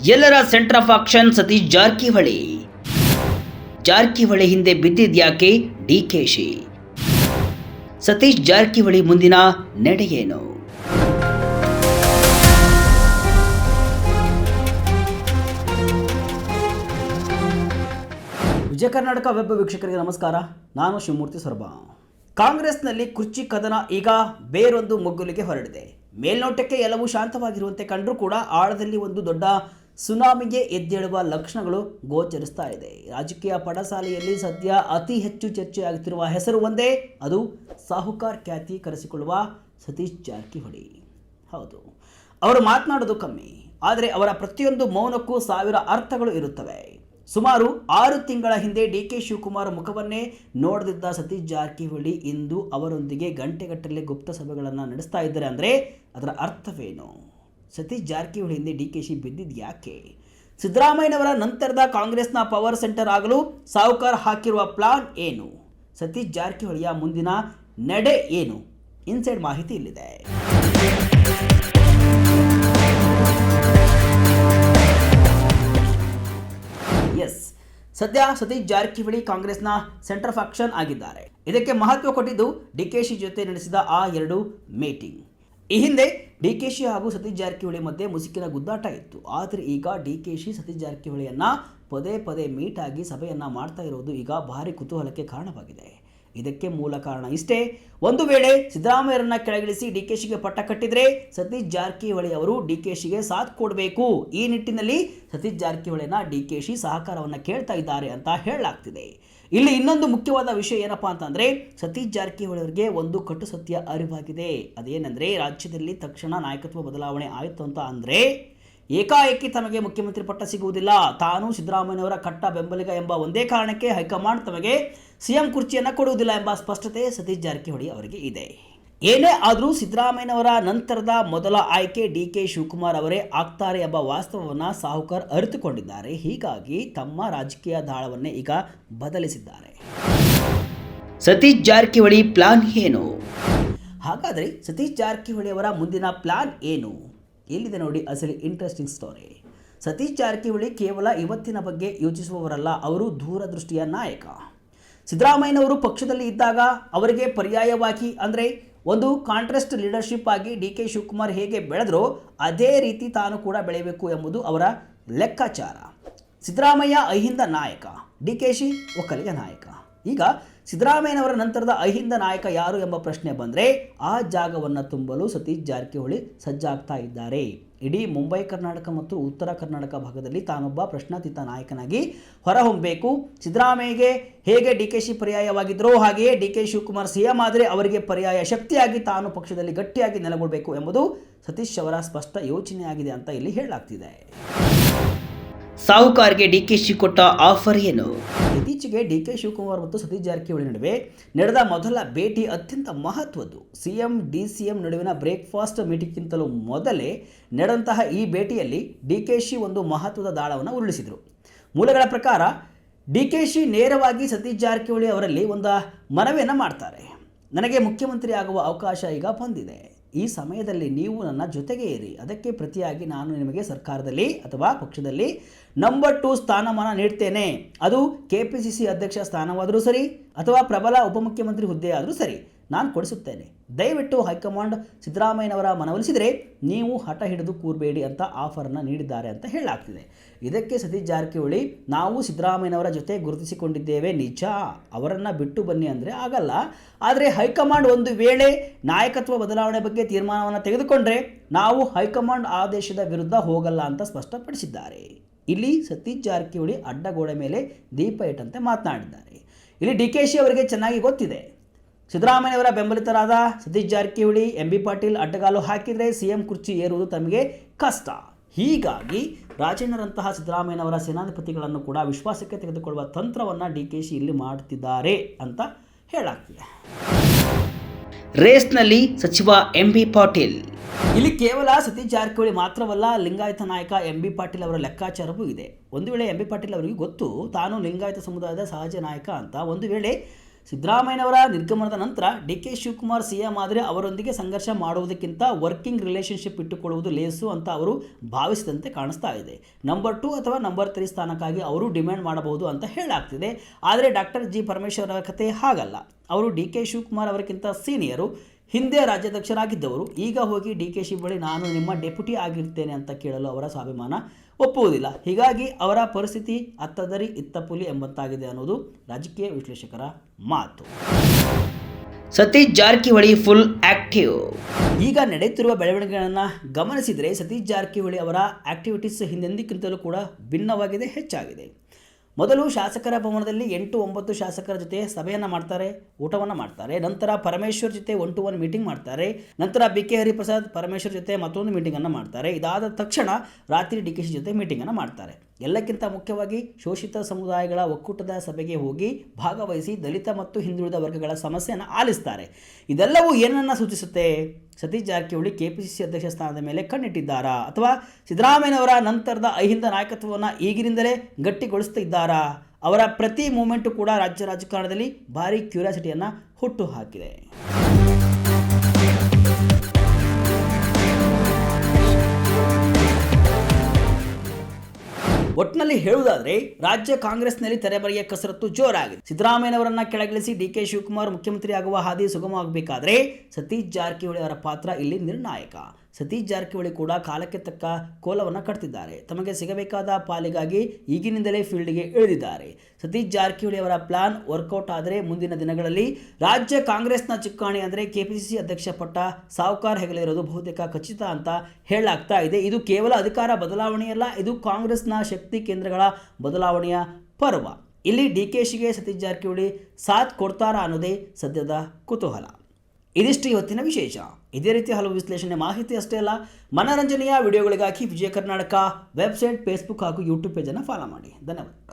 ಎಲ್ಲರ centre of action Satish Jarkiholi. Jarkiholi ಹಿಂದೆ ಬಿದ್ದಿದ್ಯಾಕೆ ಡಿಕೆಶಿ? ಸತೀಶ್ ಜಾರಕಿಹೊಳಿ ಮುಂದಿನ ನಡೆಯೇನು? ವಿಜಯ ಕರ್ನಾಟಕ ವೆಬ್ ವೀಕ್ಷಕರಿಗೆ ನಮಸ್ಕಾರ. ನಾನು ಶಿವಮೂರ್ತಿ ಸೊರಬ. ಕಾಂಗ್ರೆಸ್ನಲ್ಲಿ ಕುರ್ಚಿ ಕದನ ಈಗ ಬೇರೊಂದು ಮುಗ್ಗುಲಿಗೆ ಹೊರಡಿದೆ. ಮೇಲ್ನೋಟಕ್ಕೆ ಎಲ್ಲವೂ ಶಾಂತವಾಗಿರುವಂತೆ ಕಂಡರೂ ಕೂಡ ಆಳದಲ್ಲಿ ಒಂದು ದೊಡ್ಡ ಸುನಾಮಿಗೆ ಎದ್ದೇಳುವ ಲಕ್ಷಣಗಳು ಗೋಚರಿಸ್ತಾ ಇದೆ. ರಾಜಕೀಯ ಪಡಸಾಲೆಯಲ್ಲಿ ಸದ್ಯ ಅತಿ ಹೆಚ್ಚು ಚರ್ಚೆಯಾಗುತ್ತಿರುವ ಹೆಸರು ಒಂದೇ, ಅದು ಸಾಹುಕಾರ್ ಖ್ಯಾತಿ ಕರೆಸಿಕೊಳ್ಳುವ ಸತೀಶ್ ಜಾರಕಿಹೊಳಿ. ಹೌದು, ಅವರು ಮಾತನಾಡೋದು ಕಮ್ಮಿ, ಆದರೆ ಅವರ ಪ್ರತಿಯೊಂದು ಮೌನಕ್ಕೂ ಸಾವಿರ ಅರ್ಥಗಳು ಇರುತ್ತವೆ. ಸುಮಾರು 6 ತಿಂಗಳ ಹಿಂದೆ ಡಿಕೆ ಶಿವಕುಮಾರ್ ಮುಖವನ್ನೇ ನೋಡದಿದ್ದ ಸತೀಶ್ ಜಾರಕಿಹೊಳಿ ಇಂದು ಅವರೊಂದಿಗೆ ಗಂಟೆಗಟ್ಟಲೆ ಗುಪ್ತ ಸಭೆಗಳನ್ನು ನಡೆಸ್ತಾ ಇದ್ದಾರೆ ಅಂದರೆ ಅದರ ಅರ್ಥವೇನು? ಸತೀಶ್ ಜಾರಕಿಹೊಳಿ ಹಿಂದೆ ಡಿಕೆಶಿ ಬಿದ್ದಿದ್ದು ಯಾಕೆ? ಸಿದ್ದರಾಮಯ್ಯನವರ ನಂತರದ ಕಾಂಗ್ರೆಸ್ನ ಪವರ್ ಸೆಂಟರ್ ಆಗಲು ಸಾಹುಕಾರ್ ಹಾಕಿರುವ ಪ್ಲಾನ್ ಏನು? ಸತೀಶ್ ಜಾರಕಿಹೊಳಿಯ ಮುಂದಿನ ನಡೆ ಏನು? ಇನ್ಸೈಡ್ ಮಾಹಿತಿ ಇಲ್ಲಿದೆ. ಸದ್ಯ ಸತೀಶ್ ಜಾರಕಿಹೊಳಿ ಕಾಂಗ್ರೆಸ್ನ ಸೆಂಟರ್ ಆಫ್ ಆಕ್ಷನ್ ಆಗಿದ್ದಾರೆ. ಇದಕ್ಕೆ ಮಹತ್ವ ಕೊಟ್ಟಿದ್ದು ಡಿಕೆಶಿ ಜೊತೆ ನಡೆಸಿದ ಆ 2 ಮೀಟಿಂಗ್. ಈ ಹಿಂದೆ ಡಿಕೆಶಿ ಹಾಗೂ ಸತೀಶ್ ಜಾರಕಿಹೊಳಿ ಮಧ್ಯೆ ಮುಸುಕಿನ ಗುದ್ದಾಟ ಇತ್ತು. ಆದರೆ ಈಗ ಡಿಕೆಶಿ ಸತೀಶ್ ಜಾರಕಿಹೊಳಿಯನ್ನ ಪದೇ ಪದೇ ಮೀಟ್ ಆಗಿ ಸಭೆಯನ್ನ ಮಾಡ್ತಾ ಇರೋದು ಈಗ ಭಾರಿ ಕುತೂಹಲಕ್ಕೆ ಕಾರಣವಾಗಿದೆ. ಇದಕ್ಕೆ ಮೂಲ ಕಾರಣ ಇಷ್ಟೇ, ಒಂದು ವೇಳೆ ಸಿದ್ದರಾಮಯ್ಯರನ್ನ ಕೆಳಗಿಳಿಸಿ ಡಿಕೆಶಿಗೆ ಪಟ್ಟ ಕಟ್ಟಿದ್ರೆ ಸತೀಶ್ ಜಾರಕಿಹೊಳಿ ಅವರು ಡಿಕೆಶಿಗೆ ಸಾಥ್ ಕೊಡಬೇಕು. ಈ ನಿಟ್ಟಿನಲ್ಲಿ ಸತೀಶ್ ಜಾರಕಿಹೊಳಿನ ಡಿಕೆಶಿ ಸಹಕಾರವನ್ನು ಕೇಳ್ತಾ ಇದ್ದಾರೆ ಅಂತ ಹೇಳಲಾಗ್ತಿದೆ. ಇಲ್ಲಿ ಇನ್ನೊಂದು ಮುಖ್ಯವಾದ ವಿಷಯ ಏನಪ್ಪಾ ಅಂತಂದ್ರೆ, ಸತೀಶ್ ಜಾರಕಿಹೊಳಿ ಅವರಿಗೆ ಒಂದು ಕಟು ಸತ್ಯ ಅರಿವಾಗಿದೆ. ಅದೇನೆಂದ್ರೆ, ರಾಜ್ಯದಲ್ಲಿ ತಕ್ಷಣ ನಾಯಕತ್ವ ಬದಲಾವಣೆ ಆಯಿತು ಅಂತ ಅಂದ್ರೆ ಏಕಾಏಕಿ ತಮಗೆ ಮುಖ್ಯಮಂತ್ರಿ ಪಟ್ಟ ಸಿಗುವುದಿಲ್ಲ. ತಾನು ಸಿದ್ದರಾಮಯ್ಯನವರ ಕಟ್ಟ ಬೆಂಬಲಿಗ ಎಂಬ ಒಂದೇ ಕಾರಣಕ್ಕೆ ಹೈಕಮಾಂಡ್ ತಮಗೆ ಸಿಎಂ ಕುರ್ಚಿಯನ್ನು ಕೊಡುವುದಿಲ್ಲ ಎಂಬ ಸ್ಪಷ್ಟತೆ ಸತೀಶ್ ಜಾರಕಿಹೊಳಿ ಅವರಿಗೆ ಇದೆ. ಏನೇ ಆದರೂ ಸಿದ್ದರಾಮಯ್ಯನವರ ನಂತರದ ಮೊದಲ ಆಯ್ಕೆ ಡಿಕೆ ಶಿವಕುಮಾರ್ ಅವರೇ ಆಗ್ತಾರೆ ಎಂಬ ವಾಸ್ತವವನ್ನು ಸಾಹುಕಾರ್ ಅರಿತುಕೊಂಡಿದ್ದಾರೆ. ಹೀಗಾಗಿ ತಮ್ಮ ರಾಜಕೀಯ ದಾಳವನ್ನೇ ಈಗ ಬದಲಿಸಿದ್ದಾರೆ. ಸತೀಶ್ ಜಾರಕಿಹೊಳಿ ಪ್ಲಾನ್ ಏನು? ಹಾಗಾದರೆ ಸತೀಶ್ ಜಾರಕಿಹೊಳಿ ಅವರ ಮುಂದಿನ ಪ್ಲಾನ್ ಏನು? ಎಲ್ಲಿದೆ ನೋಡಿ ಅಸಲಿ ಇಂಟ್ರೆಸ್ಟಿಂಗ್ ಸ್ಟೋರಿ. ಸತೀಶ್ ಜಾರಕಿಹೊಳಿ ಕೇವಲ ಇವತ್ತಿನ ಬಗ್ಗೆ ಯೋಚಿಸುವವರಲ್ಲ, ಅವರು ದೂರದೃಷ್ಟಿಯ ನಾಯಕ. ಸಿದ್ದರಾಮಯ್ಯನವರು ಪಕ್ಷದಲ್ಲಿ ಇದ್ದಾಗ ಅವರಿಗೆ ಪರ್ಯಾಯವಾಗಿ ಅಂದರೆ ಒಂದು ಕಾಂಟ್ರಾಸ್ಟ್ ಲೀಡರ್ಶಿಪ್ ಆಗಿ ಡಿಕೆ ಶಿವಕುಮಾರ್ ಹೇಗೆ ಬೆಳೆದರೋ ಅದೇ ರೀತಿ ತಾನು ಕೂಡ ಬೆಳೆಯಬೇಕು ಎಂಬುದು ಅವರ ಲೆಕ್ಕಾಚಾರ. ಸಿದ್ದರಾಮಯ್ಯ ಅಹಿಂದ ನಾಯಕ, ಡಿಕೆಶಿ ಒಕ್ಕಲಿಗ ನಾಯಕ. ಈಗ ಸಿದ್ದರಾಮಯ್ಯನವರ ನಂತರದ ಅಹಿಂದ ನಾಯಕ ಯಾರು ಎಂಬ ಪ್ರಶ್ನೆ ಬಂದರೆ ಆ ಜಾಗವನ್ನು ತುಂಬಲು ಸತೀಶ್ ಜಾರಕಿಹೊಳಿ ಸಜ್ಜಾಗ್ತಾ ಇದ್ದಾರೆ. ಇಡೀ ಮುಂಬೈ ಕರ್ನಾಟಕ ಮತ್ತು ಉತ್ತರ ಕರ್ನಾಟಕ ಭಾಗದಲ್ಲಿ ತಾನೊಬ್ಬ ಪ್ರಶ್ನಾತೀತ ನಾಯಕನಾಗಿ ಹೊರಹೊಮ್ಮಬೇಕು. ಸಿದ್ದರಾಮಯ್ಯಗೆ ಹೇಗೆ ಡಿಕೆಶಿ ಪರ್ಯಾಯವಾಗಿದ್ದರೋ ಹಾಗೆಯೇ ಡಿಕೆ ಶಿವಕುಮಾರ್ ಸಿಎಂ ಆದರೆ ಅವರಿಗೆ ಪರ್ಯಾಯ ಶಕ್ತಿಯಾಗಿ ತಾನು ಪಕ್ಷದಲ್ಲಿ ಗಟ್ಟಿಯಾಗಿ ನೆಲೆಗೊಳ್ಳಬೇಕು ಎಂಬುದು ಸತೀಶ್ ಅವರ ಸ್ಪಷ್ಟ ಯೋಚನೆಯಾಗಿದೆ ಅಂತ ಇಲ್ಲಿ ಹೇಳಲಾಗ್ತಿದೆ. ಸಾಹುಕಾರ್ಗೆ ಡಿಕೆಶಿ ಕೊಟ್ಟ ಆಫರ್ ಏನು? ಇತ್ತೀಚೆಗೆ ಡಿಕೆ ಶಿವಕುಮಾರ್ ಮತ್ತು ಸತೀಶ್ ಜಾರಕಿಹೊಳಿ ನಡುವೆ ನಡೆದ ಮೊದಲ ಭೇಟಿ ಅತ್ಯಂತ ಮಹತ್ವದ್ದು. ಸಿಎಂ ಡಿಸಿಎಂ ನಡುವಿನ ಬ್ರೇಕ್ಫಾಸ್ಟ್ ಮೀಟಿಂಗ್ಗಿಂತಲೂ ಮೊದಲೇ ನಡೆದಂತಹ ಈ ಭೇಟಿಯಲ್ಲಿ ಡಿಕೆಶಿ ಒಂದು ಮಹತ್ವದ ದಾಳವನ್ನು ಉರುಳಿಸಿದರು. ಮೂಲಗಳ ಪ್ರಕಾರ ಡಿಕೆಶಿ ನೇರವಾಗಿ ಸತೀಶ್ ಜಾರಕಿಹೊಳಿ ಅವರಲ್ಲಿ ಒಂದು ಮನವಿಯನ್ನು ಮಾಡ್ತಾರೆ. ನನಗೆ ಮುಖ್ಯಮಂತ್ರಿ ಆಗುವ ಅವಕಾಶ ಈಗ ಬಂದಿದೆ. ಈ ಸಮಯದಲ್ಲಿ ನೀವು ನನ್ನ ಜೊತೆಗೆ ಇರಿ. ಅದಕ್ಕೆ ಪ್ರತಿಯಾಗಿ ನಾನು ನಿಮಗೆ ಸರ್ಕಾರದಲ್ಲಿ ಅಥವಾ ಪಕ್ಷದಲ್ಲಿ ನಂಬರ್ 2 ಸ್ಥಾನಮಾನ ನೀಡ್ತೇನೆ. ಅದು ಕೆಪಿಸಿಸಿ ಅಧ್ಯಕ್ಷ ಸ್ಥಾನವಾದರೂ ಸರಿ ಅಥವಾ ಪ್ರಬಲ ಉಪಮುಖ್ಯಮಂತ್ರಿ ಹುದ್ದೆ ಆದರೂ ಸರಿ, ನಾನು ಕೊಡಿಸುತ್ತೇನೆ. ದಯವಿಟ್ಟು ಹೈಕಮಾಂಡ್ ಸಿದ್ದರಾಮಯ್ಯನವರ ಮನವೊಲಿಸಿದರೆ ನೀವು ಹಠ ಹಿಡಿದು ಕೂರಬೇಡಿ ಅಂತ ಆಫರನ್ನು ನೀಡಿದ್ದಾರೆ ಅಂತ ಹೇಳಲಾಗ್ತಿದೆ. ಇದಕ್ಕೆ ಸತೀಶ್ ಜಾರಕಿಹೊಳಿ, ನಾವು ಸಿದ್ದರಾಮಯ್ಯನವರ ಜೊತೆ ಗುರುತಿಸಿಕೊಂಡಿದ್ದೇವೆ ನಿಜ, ಅವರನ್ನು ಬಿಟ್ಟು ಬನ್ನಿ ಅಂದರೆ ಆಗಲ್ಲ. ಆದರೆ ಹೈಕಮಾಂಡ್ ಒಂದು ವೇಳೆ ನಾಯಕತ್ವ ಬದಲಾವಣೆ ಬಗ್ಗೆ ತೀರ್ಮಾನವನ್ನು ತೆಗೆದುಕೊಂಡ್ರೆ ನಾವು ಹೈಕಮಾಂಡ್ ಆದೇಶದ ವಿರುದ್ಧ ಹೋಗಲ್ಲ ಅಂತ ಸ್ಪಷ್ಟಪಡಿಸಿದ್ದಾರೆ. ಇಲ್ಲಿ ಸತೀಶ್ ಜಾರಕಿಹೊಳಿ ಅಡ್ಡಗೋಡೆ ಮೇಲೆ ದೀಪ ಇಟ್ಟಂತೆ ಮಾತನಾಡಿದ್ದಾರೆ. ಇಲ್ಲಿ ಡಿಕೆಶಿ ಅವರಿಗೆ ಚೆನ್ನಾಗಿ ಗೊತ್ತಿದೆ, ಸಿದ್ದರಾಮಯ್ಯನವರ ಬೆಂಬಲಿತರಾದ ಸತೀಶ್ ಜಾರಕಿಹೊಳಿ, ಎಂಬಿ ಪಾಟೀಲ್ ಅಡ್ಡಗಾಲು ಹಾಕಿದರೆ ಸಿಎಂ ಕುರ್ಚಿ ಏರುವುದು ತಮಗೆ ಕಷ್ಟ. ಹೀಗಾಗಿ ರಾಜಣ್ಣರಂತಹ ಸಿದ್ದರಾಮಯ್ಯನವರ ಸೇನಾಧಿಪತಿಗಳನ್ನು ಕೂಡ ವಿಶ್ವಾಸಕ್ಕೆ ತೆಗೆದುಕೊಳ್ಳುವ ತಂತ್ರವನ್ನು ಡಿಕೆಶಿ ಇಲ್ಲಿ ಮಾಡುತ್ತಿದ್ದಾರೆ ಅಂತ ಹೇಳಲಾಗ್ತಿದೆ. ರೇಸ್ನಲ್ಲಿ ಸಚಿವ ಎಂಬಿ ಪಾಟೀಲ್. ಇಲ್ಲಿ ಕೇವಲ ಸತೀಶ್ ಜಾರಕಿಹೊಳಿ ಮಾತ್ರವಲ್ಲ, ಲಿಂಗಾಯತ ನಾಯಕ ಎಂಬಿ ಪಾಟೀಲ್ ಅವರ ಲೆಕ್ಕಾಚಾರವೂ ಇದೆ. ಒಂದು ವೇಳೆ ಎಂಬಿ ಪಾಟೀಲ್ ಅವರಿಗೆ ಗೊತ್ತು ತಾನು ಲಿಂಗಾಯತ ಸಮುದಾಯದ ಸಹಜ ನಾಯಕ ಅಂತ, ಒಂದು ವೇಳೆ ಸಿದ್ದರಾಮಯ್ಯನವರ ನಿರ್ಗಮನದ ನಂತರ ಡಿಕೆ ಶಿವಕುಮಾರ್ ಸಿಎಂ ಆದರೆ ಅವರೊಂದಿಗೆ ಸಂಘರ್ಷ ಮಾಡುವುದಕ್ಕಿಂತ ವರ್ಕಿಂಗ್ ರಿಲೇಷನ್ಶಿಪ್ ಇಟ್ಟುಕೊಳ್ಳುವುದು ಲೇಸು ಅಂತ ಅವರು ಭಾವಿಸಿದಂತೆ ಕಾಣಿಸ್ತಾ ಇದೆ. ನಂಬರ್ 2 ಅಥವಾ ನಂಬರ್ 3 ಸ್ಥಾನಕ್ಕಾಗಿ ಅವರು ಡಿಮ್ಯಾಂಡ್ ಮಾಡಬಹುದು ಅಂತ ಹೇಳಲಾಗ್ತಿದೆ. ಆದರೆ ಡಾಕ್ಟರ್ ಜಿ ಪರಮೇಶ್ವರ್ ಅವರ ಕತೆ ಹಾಗಲ್ಲ. ಅವರು ಡಿಕೆ ಶಿವಕುಮಾರ್ ಅವರಿಗಿಂತ ಸೀನಿಯರು, ಹಿಂದೆ ರಾಜ್ಯಾಧ್ಯಕ್ಷರಾಗಿದ್ದವರು. ಈಗ ಹೋಗಿ ಡಿಕೆ ಶಿ ಬಳಿ ನಾನು ನಿಮ್ಮ ಡೆಪ್ಯೂಟಿ ಆಗಿರ್ತೇನೆ ಅಂತ ಕೇಳಲು ಅವರ ಸ್ವಾಭಿಮಾನ ಒಪ್ಪುವುದಿಲ್ಲ. ಹೀಗಾಗಿ ಅವರ ಪರಿಸ್ಥಿತಿ ಅತ್ತದರಿ ಇತ್ತಪುಲಿ ಎಂಬಂತಾಗಿದೆ ಅನ್ನೋದು ರಾಜಕೀಯ ವಿಶ್ಲೇಷಕರ ಮಾತು. Satish Jarkiholi full active. ಈಗ ನಡೆಯುತ್ತಿರುವ ಬೆಳವಣಿಗೆಗಳನ್ನು ಗಮನಿಸಿದರೆ ಸತೀಶ್ ಜಾರಕಿಹೊಳಿ ಅವರ ಆಕ್ಟಿವಿಟೀಸ್ ಹಿಂದೆಂದಿಗಿಂತಲೂ ಕೂಡ ಭಿನ್ನವಾಗಿದೆ, ಹೆಚ್ಚಾಗಿದೆ. ಮೊದಲು ಶಾಸಕರ ಭವನದಲ್ಲಿ 8-9 ಶಾಸಕರ ಜೊತೆ ಸಭೆಯನ್ನು ಮಾಡ್ತಾರೆ, ಊಟವನ್ನು ಮಾಡ್ತಾರೆ. ನಂತರ ಪರಮೇಶ್ವರ್ ಜೊತೆ 1-to-1 ಮೀಟಿಂಗ್ ಮಾಡ್ತಾರೆ. ನಂತರ BK ಹರಿಪ್ರಸಾದ್ ಪರಮೇಶ್ವರ್ ಜೊತೆ ಮತ್ತೊಂದು ಮೀಟಿಂಗನ್ನು ಮಾಡ್ತಾರೆ. ಇದಾದ ತಕ್ಷಣ ರಾತ್ರಿ DK ಶಿ ಜೊತೆ ಮೀಟಿಂಗನ್ನು ಮಾಡ್ತಾರೆ. ಎಲ್ಲಕ್ಕಿಂತ ಮುಖ್ಯವಾಗಿ ಶೋಷಿತ ಸಮುದಾಯಗಳ ಒಕ್ಕೂಟದ ಸಭೆಗೆ ಹೋಗಿ ಭಾಗವಹಿಸಿ ದಲಿತ ಮತ್ತು ಹಿಂದುಳಿದ ವರ್ಗಗಳ ಸಮಸ್ಯೆಯನ್ನು ಆಲಿಸ್ತಾರೆ. ಇದೆಲ್ಲವೂ ಏನನ್ನು ಸೂಚಿಸುತ್ತೆ? ಸತೀಶ್ ಜಾರಕಿಹೊಳಿ KPCC ಅಧ್ಯಕ್ಷ ಸ್ಥಾನದ ಮೇಲೆ ಕಣ್ಣಿಟ್ಟಿದ್ದಾರಾ, ಅಥವಾ ಸಿದ್ದರಾಮಯ್ಯನವರ ನಂತರದ ಅಹಿಂದ ನಾಯಕತ್ವವನ್ನು ಈಗಿನಿಂದಲೇ ಗಟ್ಟಿಗೊಳಿಸ್ತಿದ್ದಾರಾ? ಅವರ ಪ್ರತಿ ಮೂಮೆಂಟು ಕೂಡ ರಾಜ್ಯ ರಾಜಕಾರಣದಲ್ಲಿ ಭಾರಿ ಕ್ಯೂರಿಯಾಸಿಟಿಯನ್ನು ಹುಟ್ಟು ಹಾಕಿದೆ. ಒಟ್ಟಿನಲ್ಲಿ ಹೇಳುವುದಾದರೆ ರಾಜ್ಯ ಕಾಂಗ್ರೆಸ್ನಲ್ಲಿ ತೆರೆಮರೆಯ ಕಸರತ್ತು ಜೋರಾಗಿದೆ. ಸಿದ್ದರಾಮಯ್ಯನವರನ್ನ ಕೆಳಗಿಳಿಸಿ DK ಶಿವಕುಮಾರ್ ಮುಖ್ಯಮಂತ್ರಿ ಆಗುವ ಹಾದಿ ಸುಗಮವಾಗಬೇಕಾದ್ರೆ ಸತೀಶ್ ಜಾರಕಿಹೊಳಿ ಅವರ ಪಾತ್ರ ಇಲ್ಲಿ ನಿರ್ಣಾಯಕ. ಸತೀಶ್ ಜಾರಕಿಹೊಳಿ ಕೂಡ ಕಾಲಕ್ಕೆ ತಕ್ಕ ಕೋಲವನ್ನು ಕಟ್ತಿದ್ದಾರೆ. ತಮಗೆ ಸಿಗಬೇಕಾದ ಪಾಲಿಗಾಗಿ ಈಗಿನಿಂದಲೇ ಫೀಲ್ಡ್ಗೆ ಇಳಿದಿದ್ದಾರೆ. ಸತೀಶ್ ಜಾರಕಿಹೊಳಿ ಅವರ ಪ್ಲಾನ್ ವರ್ಕೌಟ್ ಆದರೆ ಮುಂದಿನ ದಿನಗಳಲ್ಲಿ ರಾಜ್ಯ ಕಾಂಗ್ರೆಸ್ನ ಚುಕ್ಕಾಣಿ ಅಂದರೆ KPCC ಅಧ್ಯಕ್ಷ ಪಟ್ಟ ಸಾವುಕಾರ್ ಹೆಗಲೇ ಇರೋದು ಬಹುತೇಕ ಖಚಿತ ಅಂತ ಹೇಳಲಾಗ್ತಾ ಇದೆ. ಇದು ಕೇವಲ ಅಧಿಕಾರ ಬದಲಾವಣೆಯಲ್ಲ, ಇದು ಕಾಂಗ್ರೆಸ್ನ ಶಕ್ತಿ ಕೇಂದ್ರಗಳ ಬದಲಾವಣೆಯ ಪರ್ವ. ಇಲ್ಲಿ DK ಶಿಗೆ ಸತೀಶ್ ಜಾರಕಿಹೊಳಿ ಸಾಥ್ ಕೊಡ್ತಾರಾ ಅನ್ನೋದೇ ಸದ್ಯದ ಕುತೂಹಲ. ಇದಿಷ್ಟು ಇವತ್ತಿನ ವಿಶೇಷ. ಇದೇ ರೀತಿ ಹಲವು ವಿಶ್ಲೇಷಣೆ ಮಾಹಿತಿ ಅಷ್ಟೇ ಅಲ್ಲ, ಮನರಂಜನೆಯ ವಿಡಿಯೋಗಳಿಗಾಗಿ ವಿಜಯ ಕರ್ನಾಟಕ ವೆಬ್ಸೈಟ್, ಫೇಸ್ಬುಕ್ ಹಾಗೂ ಯೂಟ್ಯೂಬ್ ಪೇಜನ್ನು ಫಾಲೋ ಮಾಡಿ. ಧನ್ಯವಾದ.